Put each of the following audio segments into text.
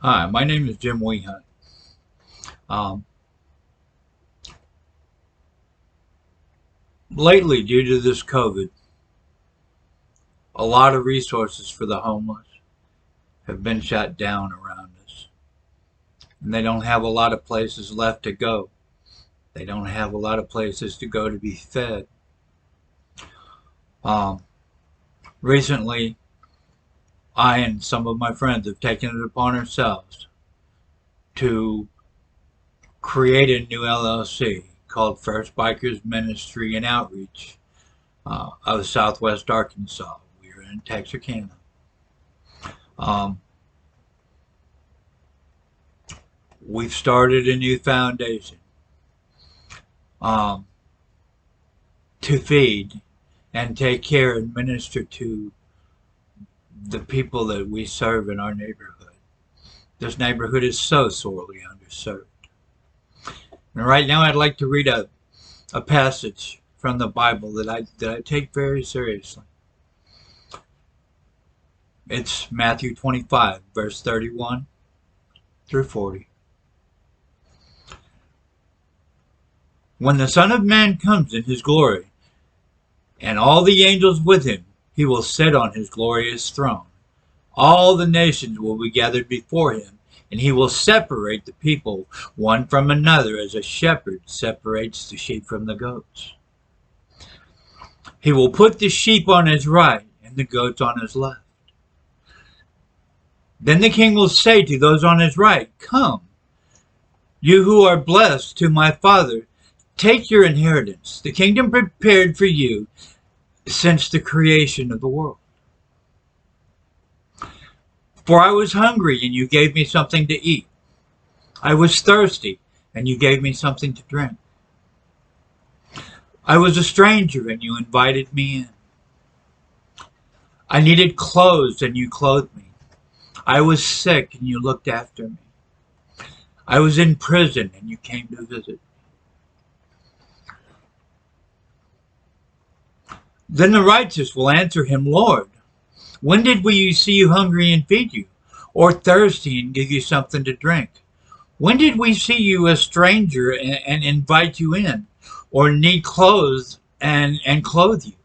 Hi, my name is Jim Weehunt. Um, Lately, due to this COVID, a lot of resources for the homeless have been shut down around us. And they don't have a lot of places left to go. They don't have a lot of places to go to be fed. Um, Recently, I and some of my friends have taken it upon ourselves to create a new LLC called First Bikers Ministry and Outreach of Southwest Arkansas. We're in Texarkana. Um, we've started a new foundation um, to feed and take care and minister to the people that we serve in our neighborhood. This neighborhood is so sorely underserved. And right now, I'd like to read a passage from the Bible that I take very seriously. It's Matthew 25, verse 31 through 40. When the Son of Man comes in his glory, and all the angels with him, he will sit on his glorious throne. All the nations will be gathered before him, and he will separate the people one from another as a shepherd separates the sheep from the goats. He will put the sheep on his right and the goats on his left. Then the king will say to those on his right, "Come, you who are blessed to my Father, take your inheritance, the kingdom prepared for you since the creation of the world. For I was hungry, and you gave me something to eat. I was thirsty, and you gave me something to drink. I was a stranger, and you invited me in. I needed clothes, and you clothed me. I was sick, and you looked after me. I was in prison, and you came to visit." Then the righteous will answer him, "Lord, when did we see you hungry and feed you, or thirsty and give you something to drink? When did we see you a stranger and invite you in, or need clothes and clothe you?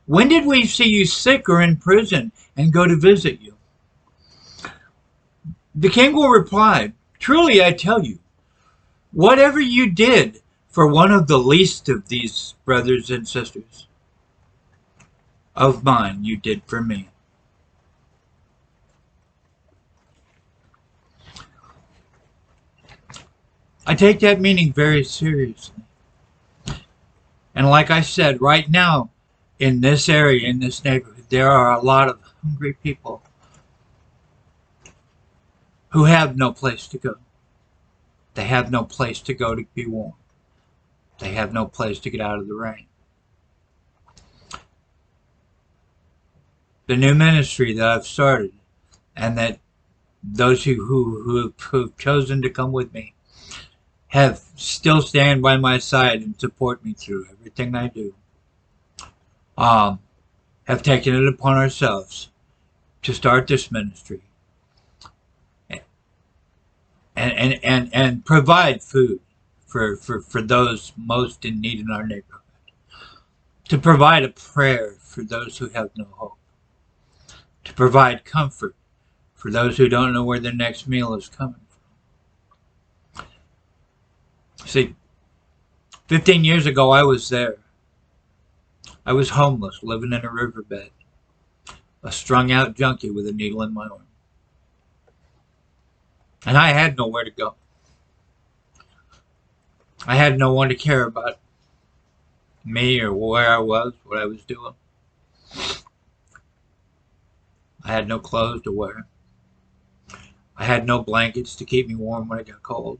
When did we see you sick or in prison and go to visit you?" The king will reply, "Truly I tell you, whatever you did for one of the least of these brothers and sisters of mine, you did for me." I take that meaning very seriously. And like I said, right now, in this area, in this neighborhood, there are a lot of hungry people who have no place to go. They have no place to go to be warm. They have no place to get out of the rain. The new ministry that I've started, and that those who've chosen to come with me have still stand by my side and support me through everything I do, have taken it upon ourselves to start this ministry and provide food for those most in need in our neighborhood, to provide a prayer for those who have no hope, to provide comfort for those who don't know where their next meal is coming from. See, 15 years ago I was there. I was homeless, living in a riverbed, a strung out junkie with a needle in my arm. And I had nowhere to go. I had no one to care about me or where I was, what I was doing. I had no clothes to wear. I had no blankets to keep me warm when it got cold.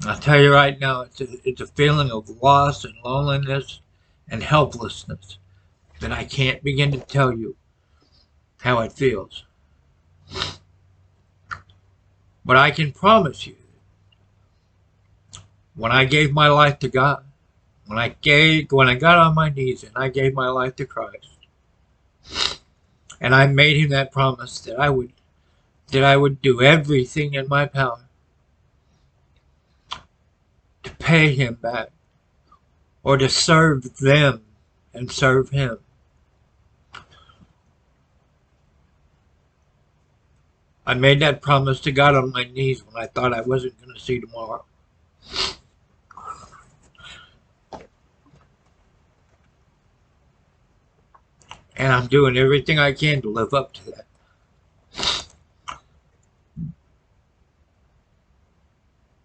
I'll tell you right now, it's a feeling of loss and loneliness and helplessness that I can't begin to tell you how it feels. But I can promise you, when I gave my life to God, when I got on my knees and I gave my life to Christ, and I made him that promise that I would that I would do everything in my power to pay him back or to serve them and serve him. I made that promise to God on my knees when I thought I wasn't going to see tomorrow. And I'm doing everything I can to live up to that.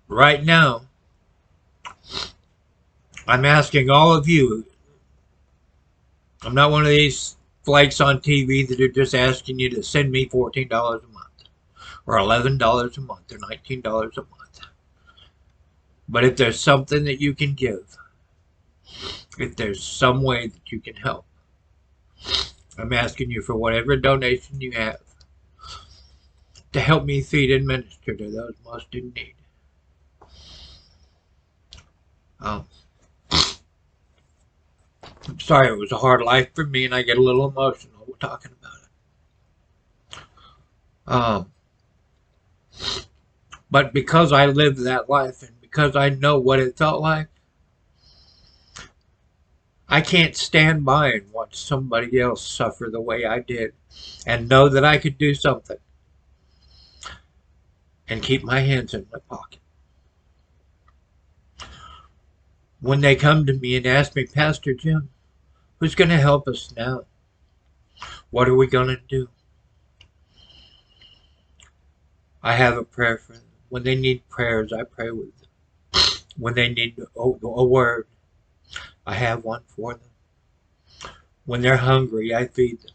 Right now, I'm asking all of you. I'm not one of these flakes on TV that are just asking you to send me $14 a month or $11 a month or $19 a month. But if there's something that you can give, if there's some way that you can help, I'm asking you for whatever donation you have to help me feed and minister to those most in need. I'm sorry it was a hard life for me and I get a little emotional talking about it. But because I lived that life and because I know what it felt like, I can't stand by and watch somebody else suffer the way I did and know that I could do something and keep my hands in my pocket. When they come to me and ask me, Pastor Jim, who's going to help us now? What are we going to do? I have a prayer for them. When they need prayers, I pray with them. When they need a word, I have one for them. When they're hungry, I feed them.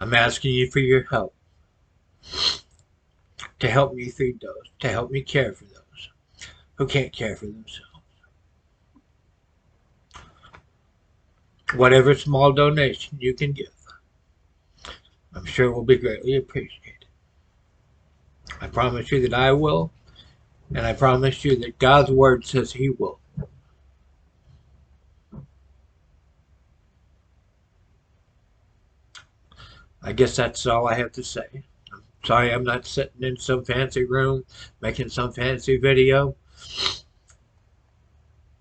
I'm asking you for your help to help me feed those, to help me care for those who can't care for themselves. Whatever small donation you can give, I'm sure will be greatly appreciated. I promise you that I will, and I promise you that God's word says he will. I guess that's all I have to say. I'm sorry I'm not sitting in some fancy room making some fancy video,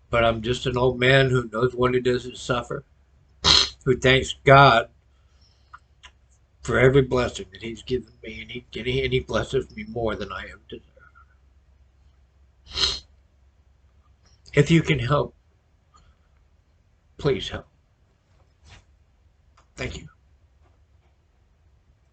but I'm just an old man who knows what it is to suffer, who thanks God for every blessing that he's given me, and he blesses me more than I have deserved. If you can help, please help. Thank you.